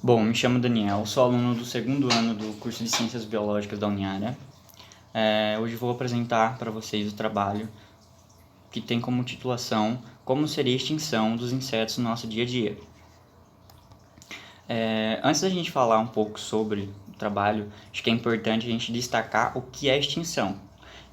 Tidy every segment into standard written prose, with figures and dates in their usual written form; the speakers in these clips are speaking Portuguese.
Bom, me chamo Daniel, sou aluno do segundo ano do curso de Ciências Biológicas da Uniara. Hoje vou apresentar para vocês o trabalho que tem como titulação Como seria a extinção dos insetos no nosso dia a dia. Antes da gente falar um pouco sobre o trabalho, acho que é importante a gente destacar o que é extinção.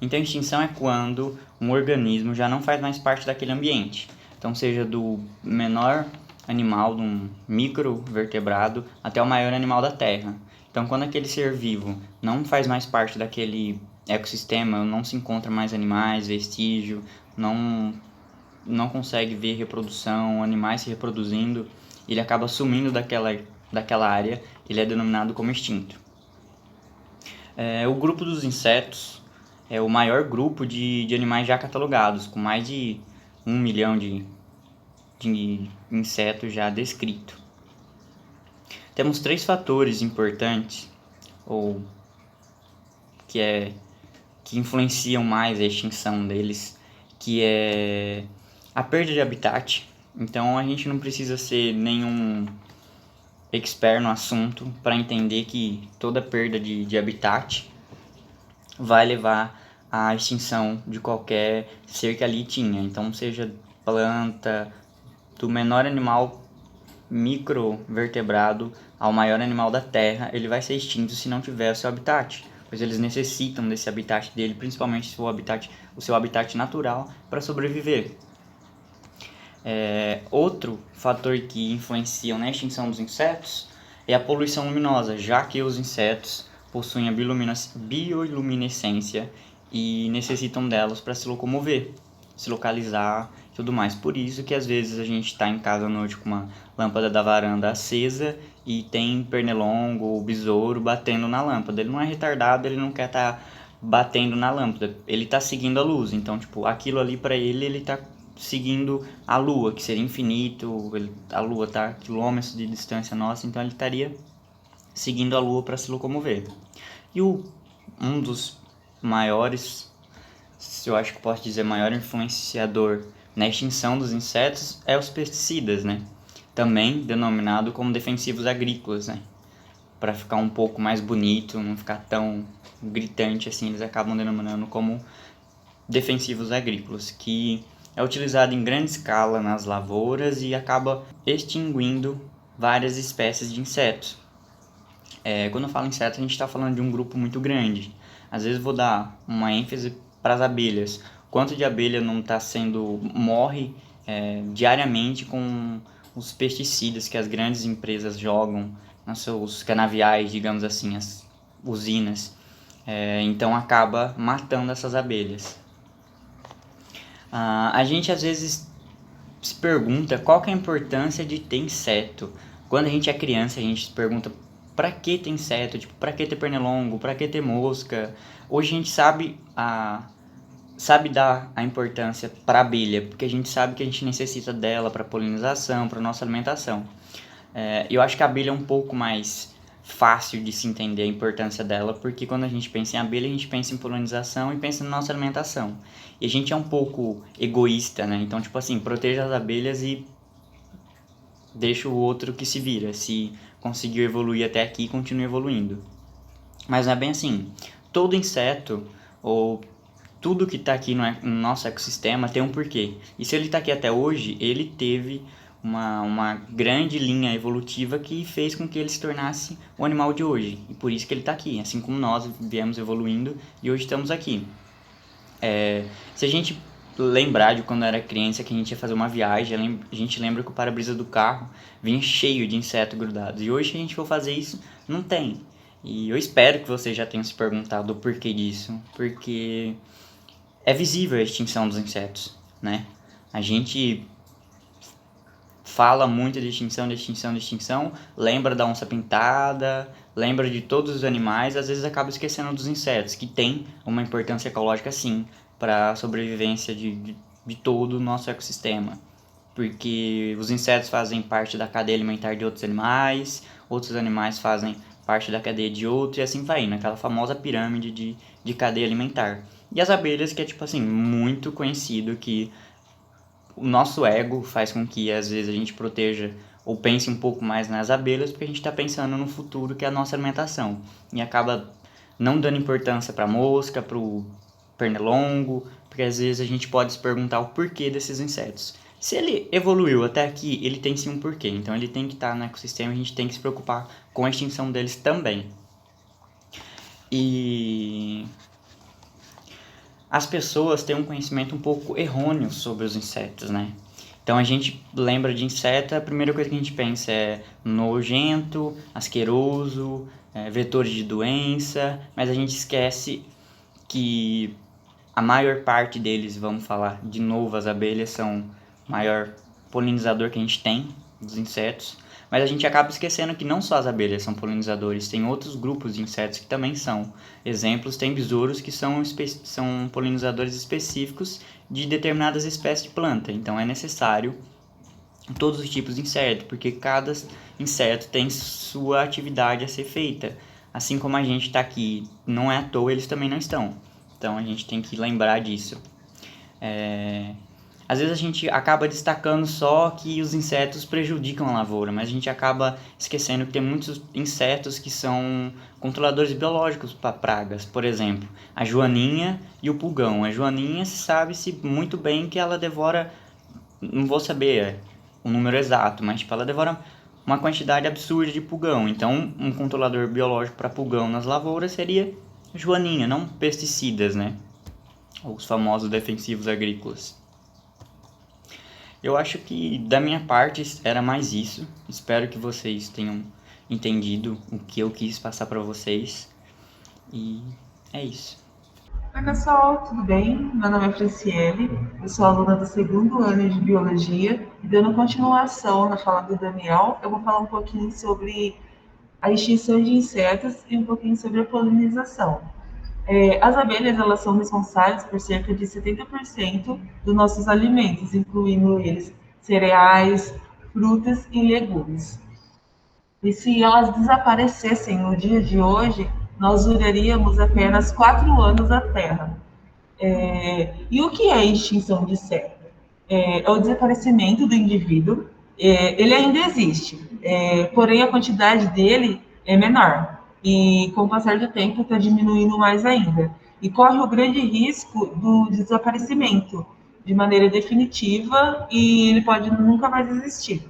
Então, a extinção é quando um organismo já não faz mais parte daquele ambiente. Então, seja do menor animal, de um microvertebrado, até o maior animal da Terra. Então, quando aquele ser vivo não faz mais parte daquele ecossistema, não se encontra mais animais, vestígio, não consegue ver reprodução, animais se reproduzindo, ele acaba sumindo daquela área, ele é denominado como extinto. O grupo dos insetos é o maior grupo de animais já catalogados, com mais de 1 milhão de insetos já descritos. Temos 3 fatores importantes, que influenciam mais a extinção deles, que é a perda de habitat. Então a gente não precisa ser nenhum expert no assunto para entender que toda perda de habitat vai levar à extinção de qualquer ser que ali tinha. Então, seja planta, do menor animal microvertebrado ao maior animal da Terra, ele vai ser extinto se não tiver o seu habitat, pois eles necessitam desse habitat dele, principalmente o seu habitat natural, para sobreviver. Outro fator que influencia na extinção dos insetos é a poluição luminosa, já que os insetos possuem a bioluminescência e necessitam delas para se locomover, se localizar e tudo mais. Por isso que às vezes a gente está em casa à noite com uma lâmpada da varanda acesa e tem pernilongo ou besouro batendo na lâmpada. Ele não é retardado, ele não quer estar batendo na lâmpada, ele está seguindo a luz. Então, aquilo ali para ele está seguindo a Lua, que seria infinito, a Lua está a quilômetros de distância nossa, então ele estaria seguindo a Lua para se locomover. E um dos maiores, se eu acho que posso dizer, maior influenciador na extinção dos insetos é os pesticidas, né? Também denominado como defensivos agrícolas, né? Para ficar um pouco mais bonito, não ficar tão gritante assim, eles acabam denominando como defensivos agrícolas, que é utilizado em grande escala nas lavouras e acaba extinguindo várias espécies de insetos. Quando eu falo insetos, a gente está falando de um grupo muito grande. Às vezes vou dar uma ênfase para as abelhas. Quanto de abelha não está morre diariamente com os pesticidas que as grandes empresas jogam nos seus canaviais, digamos assim, as usinas. Então acaba matando essas abelhas. A gente às vezes se pergunta qual que é a importância de ter inseto. Quando a gente é criança, a gente se pergunta para que ter inseto, para que ter pernilongo, para que ter mosca. Hoje a gente sabe dar a importância para a abelha, porque a gente sabe que a gente necessita dela para polinização, para nossa alimentação. Eu acho que a abelha é um pouco mais fácil de se entender a importância dela, porque quando a gente pensa em abelha, a gente pensa em polinização e pensa na nossa alimentação. E a gente é um pouco egoísta, né? Então, proteja as abelhas e deixa o outro que se vira. Se conseguiu evoluir até aqui, continue evoluindo. Mas não é bem assim. Todo inseto, ou tudo que está aqui no nosso ecossistema tem um porquê. E se ele está aqui até hoje, ele teve uma grande linha evolutiva que fez com que ele se tornasse o animal de hoje. E por isso que ele está aqui, assim como nós viemos evoluindo e hoje estamos aqui. Se a gente lembrar de quando era criança que a gente ia fazer uma viagem, a gente lembra que o para-brisa do carro vinha cheio de insetos grudados. E hoje, se a gente for fazer isso, não tem. E eu espero que vocês já tenham se perguntado o porquê disso, porque é visível a extinção dos insetos, né? A gente fala muito de extinção, lembra da onça-pintada, lembra de todos os animais, às vezes acaba esquecendo dos insetos, que tem uma importância ecológica sim, para a sobrevivência de todo o nosso ecossistema. Porque os insetos fazem parte da cadeia alimentar de outros animais fazem parte da cadeia de outros, e assim vai, naquela famosa pirâmide de cadeia alimentar. E as abelhas, que é muito conhecido que o nosso ego faz com que às vezes a gente proteja ou pense um pouco mais nas abelhas, porque a gente está pensando no futuro, que é a nossa alimentação, e acaba não dando importância para a mosca, para o pernilongo, porque às vezes a gente pode se perguntar o porquê desses insetos. Se ele evoluiu até aqui, ele tem sim um porquê, então ele tem que estar no ecossistema e a gente tem que se preocupar com a extinção deles também. E as pessoas têm um conhecimento um pouco errôneo sobre os insetos, né? Então a gente lembra de inseto, a primeira coisa que a gente pensa é nojento, asqueroso, vetor de doença, mas a gente esquece que a maior parte deles, vamos falar de novo, as abelhas são o maior polinizador que a gente tem dos insetos, mas a gente acaba esquecendo que não só as abelhas são polinizadores, tem outros grupos de insetos que também são. Exemplos, tem besouros que são polinizadores específicos de determinadas espécies de planta, então é necessário todos os tipos de inseto, porque cada inseto tem sua atividade a ser feita. Assim como a gente está aqui, não é à toa, eles também não estão. Então a gente tem que lembrar disso. Às vezes a gente acaba destacando só que os insetos prejudicam a lavoura, mas a gente acaba esquecendo que tem muitos insetos que são controladores biológicos para pragas. Por exemplo, a joaninha e o pulgão. A joaninha sabe-se muito bem que ela devora, não vou saber o número exato, mas tipo, ela devora uma quantidade absurda de pulgão. Então, um controlador biológico para pulgão nas lavouras seria joaninha, não pesticidas, né? Os famosos defensivos agrícolas. Eu acho que da minha parte era mais isso. Espero que vocês tenham entendido o que eu quis passar para vocês. E é isso. Oi, pessoal, tudo bem? Meu nome é Franciele, eu sou aluna do segundo ano de Biologia e dando continuação na fala do Daniel, eu vou falar um pouquinho sobre a extinção de insetos e um pouquinho sobre a polinização. As abelhas elas são responsáveis por cerca de 70% dos nossos alimentos, incluindo eles cereais, frutas e legumes. E se elas desaparecessem no dia de hoje, nós duraríamos apenas 4 anos na Terra. E o que é a extinção de inseto? É o desaparecimento do indivíduo. Ele ainda existe, porém a quantidade dele é menor. E com o passar do tempo está diminuindo mais ainda. E corre o grande risco do desaparecimento de maneira definitiva e ele pode nunca mais existir.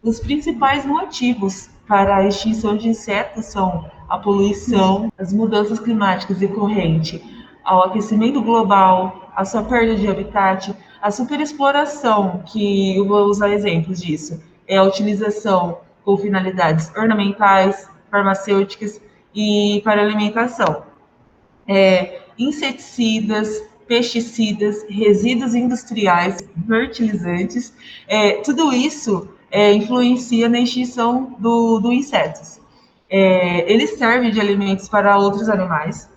Os principais motivos para a extinção de insetos são a poluição, as mudanças climáticas decorrentes ao aquecimento global, a sua perda de habitat, a superexploração, que eu vou usar exemplos disso, é a utilização com finalidades ornamentais, farmacêuticas e para alimentação. Inseticidas, pesticidas, resíduos industriais, fertilizantes, tudo isso influencia na extinção do insetos. Ele serve de alimentos para outros animais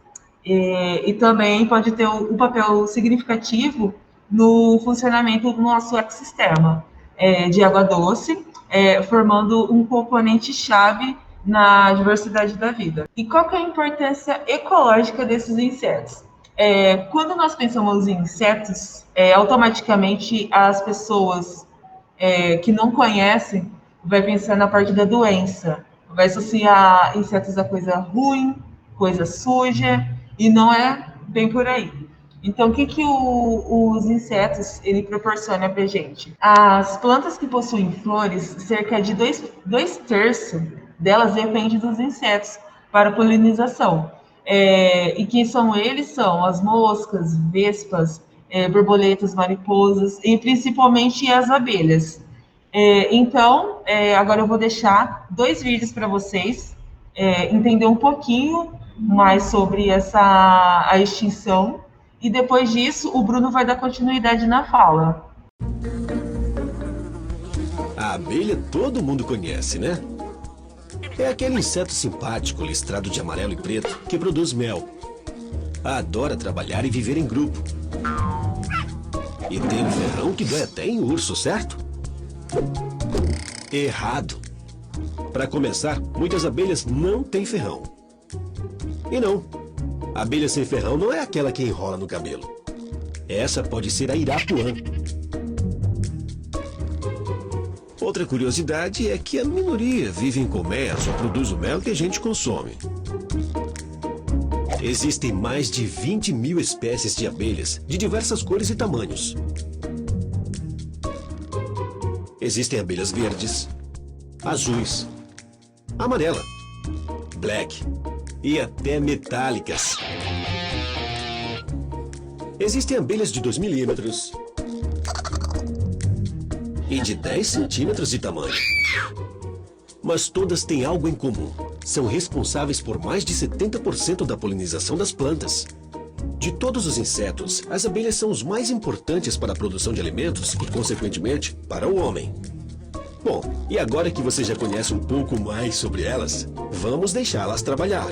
e também pode ter um papel significativo no funcionamento do nosso ecossistema de água doce, formando um componente-chave na diversidade da vida. E qual que é a importância ecológica desses insetos? Quando nós pensamos em insetos, automaticamente as pessoas que não conhecem vai pensar na parte da doença, vai associar insetos a coisa ruim, coisa suja, e não é bem por aí. Então, o que, os insetos ele proporciona para a gente? As plantas que possuem flores, cerca de dois terços delas dependem dos insetos para polinização. E quem são eles? São as moscas, vespas, borboletas, mariposas e principalmente as abelhas. Então, agora eu vou deixar 2 vídeos para vocês entender um pouquinho mais sobre a extinção e depois disso o Bruno vai dar continuidade na fala. A abelha todo mundo conhece, né? É aquele inseto simpático listrado de amarelo e preto que produz mel. Adora trabalhar e viver em grupo. E tem um ferrão que dói até em urso, certo? Errado. Para começar, muitas abelhas não têm ferrão. E não, a abelha sem ferrão não é aquela que enrola no cabelo. Essa pode ser a Irapuã. Outra curiosidade é que a minoria vive em colmeias ou produz o mel que a gente consome. Existem mais de 20 mil espécies de abelhas, de diversas cores e tamanhos. Existem abelhas verdes, azuis, amarela, black e até metálicas. Existem abelhas de 2 milímetros e de 10 centímetros de tamanho. Mas todas têm algo em comum. São responsáveis por mais de 70% da polinização das plantas. De todos os insetos, as abelhas são os mais importantes para a produção de alimentos e, consequentemente, para o homem. Bom, e agora que você já conhece um pouco mais sobre elas, vamos deixá-las trabalhar.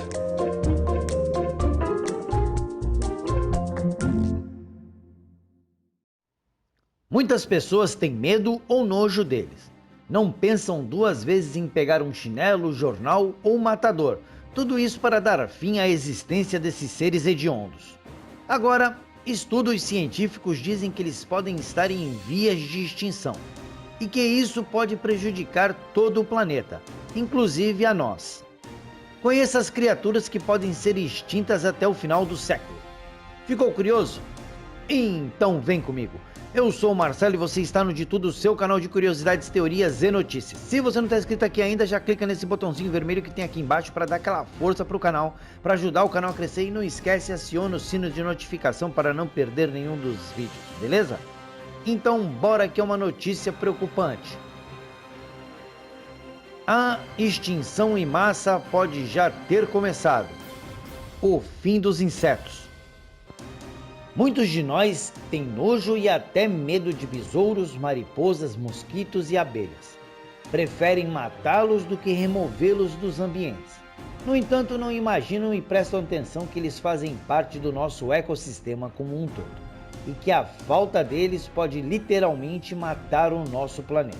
Muitas pessoas têm medo ou nojo deles. Não pensam duas vezes em pegar um chinelo, jornal ou um matador. Tudo isso para dar fim à existência desses seres hediondos. Agora, estudos científicos dizem que eles podem estar em vias de extinção e que isso pode prejudicar todo o planeta, inclusive a nós. Conheça as criaturas que podem ser extintas até o final do século. Ficou curioso? Então vem comigo. Eu sou o Marcelo e você está no De Tudo, seu canal de curiosidades, teorias e notícias. Se você não está inscrito aqui ainda, já clica nesse botãozinho vermelho que tem aqui embaixo para dar aquela força para o canal, para ajudar o canal a crescer, e não esquece, aciona o sino de notificação para não perder nenhum dos vídeos, beleza? Então bora, que é uma notícia preocupante. A extinção em massa pode já ter começado. O fim dos insetos. Muitos de nós têm nojo e até medo de besouros, mariposas, mosquitos e abelhas. Preferem matá-los do que removê-los dos ambientes. No entanto, não imaginam e prestam atenção que eles fazem parte do nosso ecossistema como um todo, e que a falta deles pode literalmente matar o nosso planeta,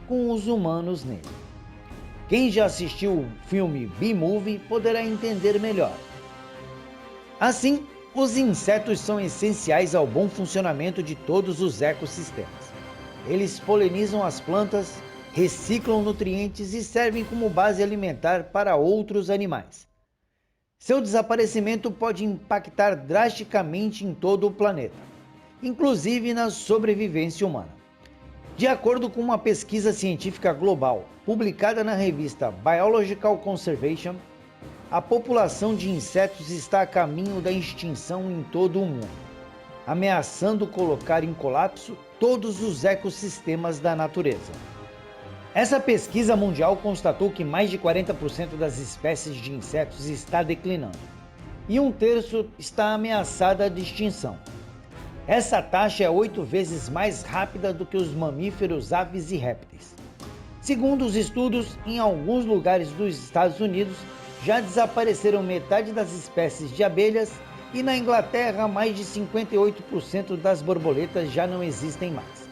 com os humanos nele. Quem já assistiu o filme B-Movie poderá entender melhor. Assim, os insetos são essenciais ao bom funcionamento de todos os ecossistemas. Eles polinizam as plantas, reciclam nutrientes e servem como base alimentar para outros animais. Seu desaparecimento pode impactar drasticamente em todo o planeta, inclusive na sobrevivência humana. De acordo com uma pesquisa científica global publicada na revista Biological Conservation, a população de insetos está a caminho da extinção em todo o mundo, ameaçando colocar em colapso todos os ecossistemas da natureza. Essa pesquisa mundial constatou que mais de 40% das espécies de insetos está declinando, e 1/3 está ameaçada de extinção. Essa taxa é 8 vezes mais rápida do que os mamíferos, aves e répteis. Segundo os estudos, em alguns lugares dos Estados Unidos, já desapareceram metade das espécies de abelhas, e na Inglaterra mais de 58% das borboletas já não existem mais.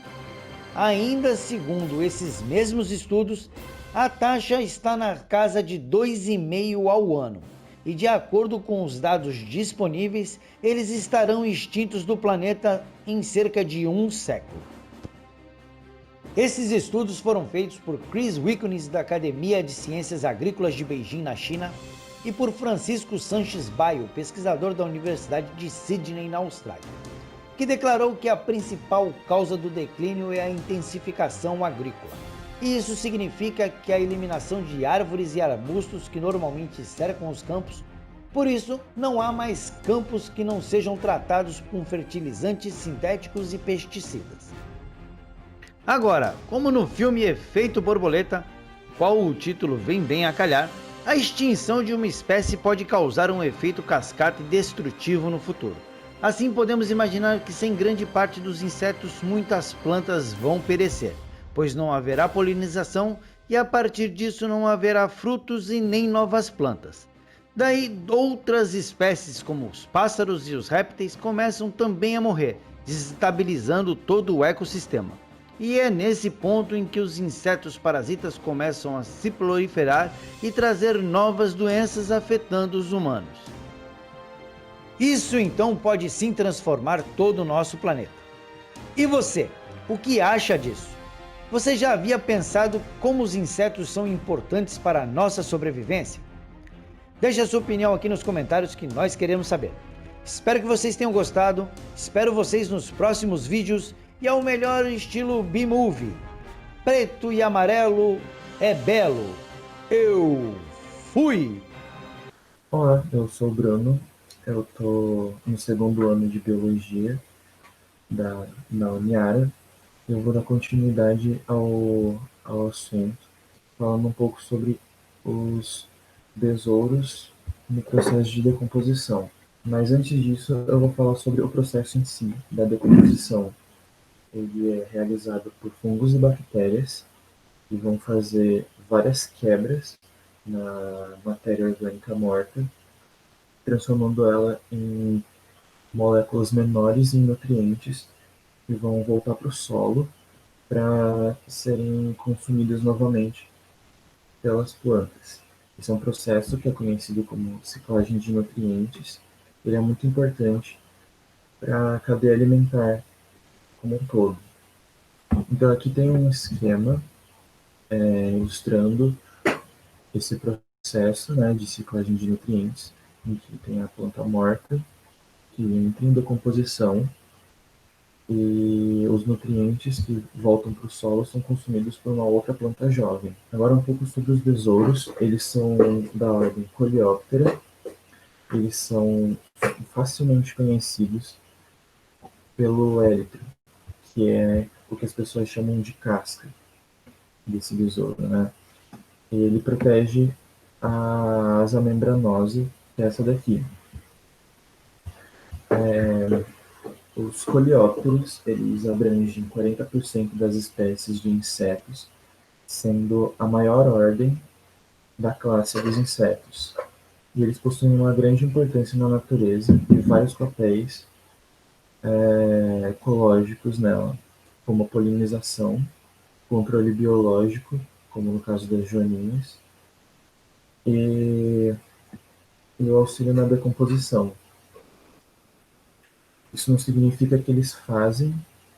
Ainda segundo esses mesmos estudos, a taxa está na casa de 2,5 ao ano, e de acordo com os dados disponíveis, eles estarão extintos do planeta em cerca de um século. Esses estudos foram feitos por Chris Wickens, da Academia de Ciências Agrícolas de Beijing, na China, e por Francisco Sanches Baio, pesquisador da Universidade de Sydney, na Austrália, que declarou que a principal causa do declínio é a intensificação agrícola. E isso significa que a eliminação de árvores e arbustos que normalmente cercam os campos, por isso não há mais campos que não sejam tratados com fertilizantes sintéticos e pesticidas. Agora, como no filme Efeito Borboleta, qual o título vem bem a calhar, a extinção de uma espécie pode causar um efeito cascata destrutivo no futuro. Assim, podemos imaginar que sem grande parte dos insetos, muitas plantas vão perecer, pois não haverá polinização e a partir disso não haverá frutos e nem novas plantas. Daí, outras espécies como os pássaros e os répteis começam também a morrer, desestabilizando todo o ecossistema. E é nesse ponto em que os insetos parasitas começam a se proliferar e trazer novas doenças afetando os humanos. Isso então pode sim transformar todo o nosso planeta. E você, o que acha disso? Você já havia pensado como os insetos são importantes para a nossa sobrevivência? Deixe a sua opinião aqui nos comentários que nós queremos saber. Espero que vocês tenham gostado, espero vocês nos próximos vídeos e ao melhor estilo B-Movie. Preto e amarelo é belo. Eu fui! Olá, eu sou o Bruno, eu estou no segundo ano de Biologia da Uniara. Eu vou dar continuidade ao assunto, falando um pouco sobre os besouros no processo de decomposição. Mas antes disso, eu vou falar sobre o processo em si, da decomposição. Ele é realizado por fungos e bactérias que vão fazer várias quebras na matéria orgânica morta, transformando ela em moléculas menores em nutrientes que vão voltar para o solo para serem consumidas novamente pelas plantas. Esse é um processo que é conhecido como ciclagem de nutrientes. Ele é muito importante para a cadeia alimentar como um todo. Então aqui tem um esquema ilustrando esse processo, né, de ciclagem de nutrientes, em que tem a planta morta, que entra em decomposição e os nutrientes que voltam para o solo são consumidos por uma outra planta jovem. Agora um pouco sobre os besouros. Eles são da ordem Coleóptera. Eles são facilmente conhecidos pelo élitro, que é o que as pessoas chamam de casca desse besouro, né? Ele protege a asa membranosa, que é essa daqui. Os coleópteros, eles abrangem 40% das espécies de insetos, sendo a maior ordem da classe dos insetos. E eles possuem uma grande importância na natureza e vários papéis ecológicos nela, como a polinização, controle biológico, como no caso das joaninhas, e, e o auxílio na decomposição. Isso não significa que eles fazem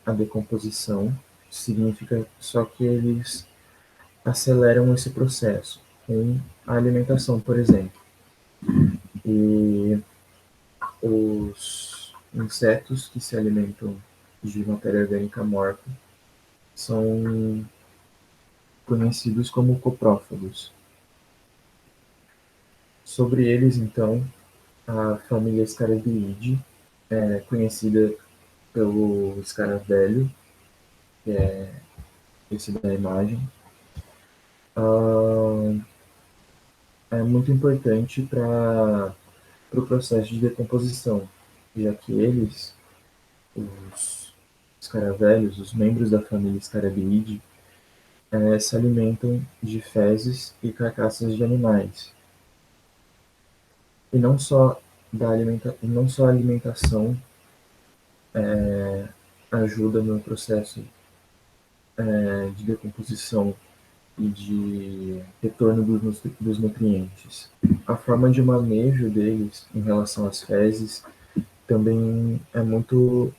a decomposição, significa só que eles aceleram esse processo com a alimentação, por exemplo. E os insetos que se alimentam de matéria orgânica morta são conhecidos como coprófagos. Sobre eles, então, a família Scarabiidae é conhecida pelo escaravelho, que é esse da imagem, é muito importante para o processo de decomposição, já que eles, os escaravelhos, os membros da família Scarabiidae, se alimentam de fezes e carcaças de animais. E não só a alimentação ajuda no processo de decomposição e de retorno dos nutrientes. A forma de manejo deles em relação às fezes também é muito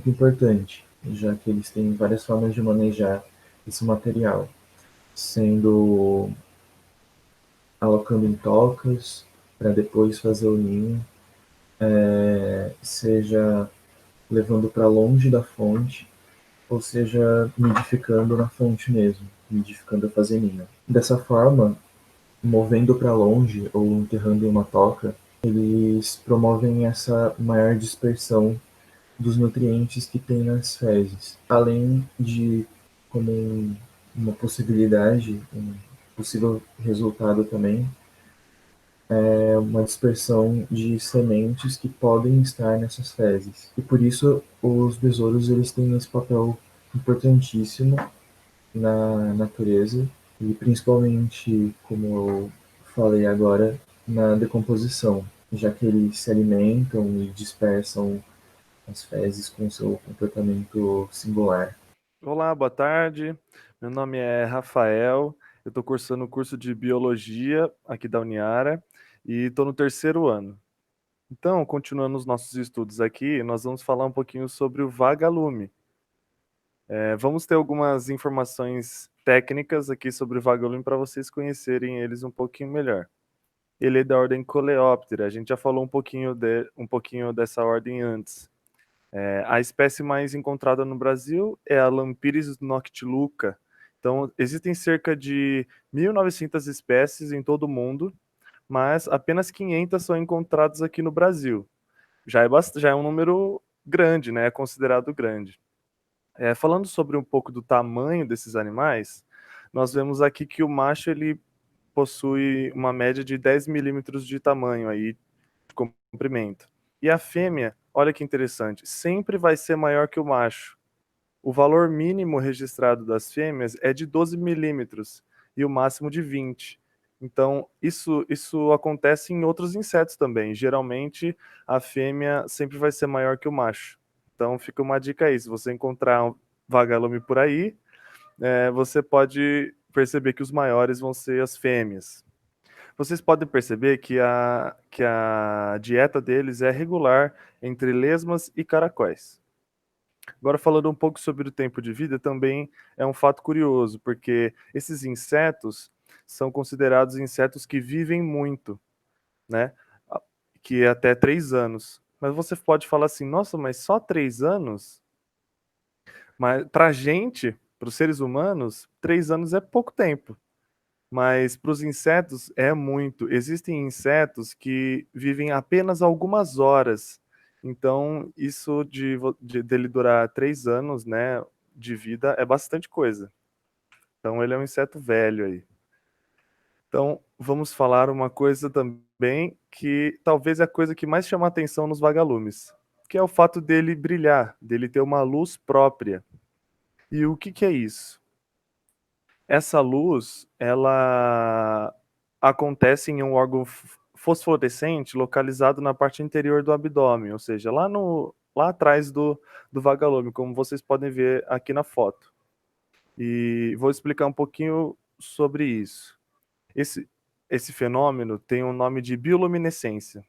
importante, já que eles têm várias formas de manejar esse material, sendo alocando em tocas para depois fazer o ninho, seja levando para longe da fonte, ou seja, nidificando na fonte mesmo, nidificando a fazendinha. Dessa forma, movendo para longe ou enterrando em uma toca, eles promovem essa maior dispersão dos nutrientes que tem nas fezes, além de, como uma possibilidade, um possível resultado também, uma dispersão de sementes que podem estar nessas fezes. E por isso os besouros eles têm esse papel importantíssimo na natureza e principalmente, como eu falei agora, na decomposição, já que eles se alimentam e dispersam as fezes com seu comportamento singular. Olá, boa tarde. Meu nome é Rafael. Eu estou cursando o curso de Biologia aqui da Uniara e estou no terceiro ano. Então, continuando os nossos estudos aqui, nós vamos falar um pouquinho sobre o vagalume. Vamos ter algumas informações técnicas aqui sobre o vagalume para vocês conhecerem eles um pouquinho melhor. Ele é da ordem Coleóptera, a gente já falou um pouquinho dessa ordem antes. A espécie mais encontrada no Brasil é a Lampiris noctiluca. Então, existem cerca de 1.900 espécies em todo o mundo, mas apenas 500 são encontradas aqui no Brasil. Já é um número grande, né? É considerado grande. Falando sobre um pouco do tamanho desses animais, nós vemos aqui que o macho ele possui uma média de 10 milímetros de tamanho aí, de comprimento. E a fêmea, olha que interessante, sempre vai ser maior que o macho. O valor mínimo registrado das fêmeas é de 12 milímetros e o máximo de 20. Então, isso acontece em outros insetos também. Geralmente, a fêmea sempre vai ser maior que o macho. Então, fica uma dica aí. Se você encontrar um vagalume por aí, você pode perceber que os maiores vão ser as fêmeas. Vocês podem perceber que a dieta deles é regular entre lesmas e caracóis. Agora, falando um pouco sobre o tempo de vida, também é um fato curioso, porque esses insetos são considerados insetos que vivem muito, né? Que é até 3 anos. Mas você pode falar assim, nossa, mas só 3 anos? Mas para gente, para os seres humanos, 3 anos é pouco tempo. Mas para os insetos é muito. Existem insetos que vivem apenas algumas horas. Então, isso dele durar 3 anos, né, de vida é bastante coisa. Então, ele é um inseto velho aí. Então, vamos falar uma coisa também que talvez é a coisa que mais chama a atenção nos vagalumes, que é o fato dele brilhar, dele ter uma luz própria. E o que é isso? Essa luz, ela acontece em um órgão fosforescente localizado na parte interior do abdômen, ou seja, lá atrás do vagalume, como vocês podem ver aqui na foto. E vou explicar um pouquinho sobre isso. Esse fenômeno tem o nome de bioluminescência.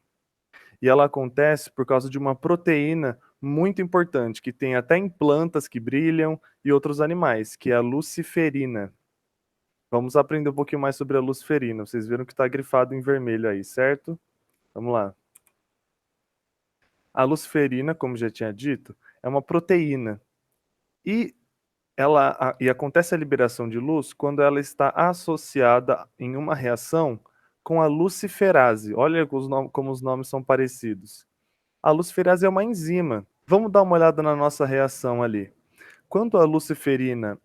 E ela acontece por causa de uma proteína muito importante, que tem até em plantas que brilham e outros animais, que é a luciferina. Vamos aprender um pouquinho mais sobre a luciferina. Vocês viram que está grifado em vermelho aí, certo? Vamos lá. A luciferina, como já tinha dito, é uma proteína. E acontece a liberação de luz quando ela está associada em uma reação com a luciferase. Olha como os nomes são parecidos. A luciferase é uma enzima. Vamos dar uma olhada na nossa reação ali. Quando a luciferina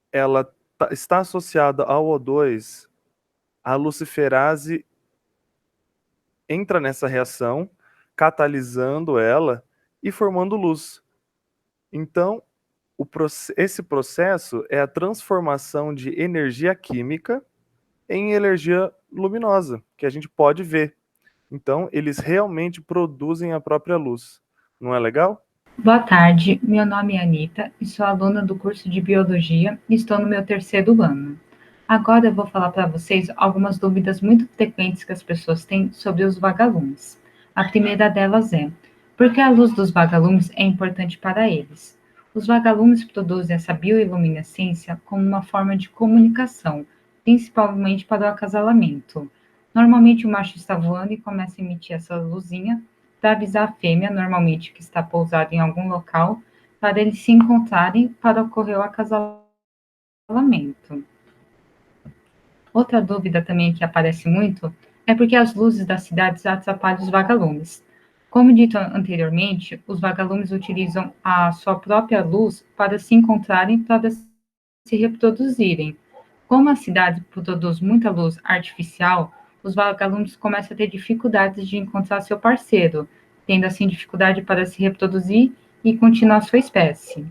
ela está associada ao O2, a luciferase entra nessa reação, catalisando ela e formando luz. Então, esse processo é a transformação de energia química em energia luminosa, que a gente pode ver. Então, eles realmente produzem a própria luz. Não é legal? Boa tarde, meu nome é Anita e sou aluna do curso de Biologia e estou no meu 3º ano. Agora eu vou falar para vocês algumas dúvidas muito frequentes que as pessoas têm sobre os vagalumes. A primeira delas é: por que a luz dos vagalumes é importante para eles? Os vagalumes produzem essa bioiluminescência como uma forma de comunicação, principalmente para o acasalamento. Normalmente o macho está voando e começa a emitir essa luzinha para avisar a fêmea, normalmente que está pousada em algum local, para eles se encontrarem para ocorrer o acasalamento. Outra dúvida também que aparece muito é porque as luzes das cidades atrapalham os vagalumes. Como dito anteriormente, os vagalumes utilizam a sua própria luz para se encontrarem, para se reproduzirem. Como a cidade produz muita luz artificial, os vagalumes começam a ter dificuldades de encontrar seu parceiro, tendo assim dificuldade para se reproduzir e continuar sua espécie.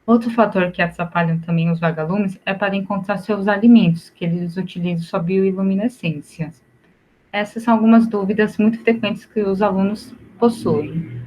Outro fator que atrapalha também os vagalumes é para encontrar seus alimentos, que eles utilizam sua bioiluminescência. Essas são algumas dúvidas muito frequentes que os alunos possuem.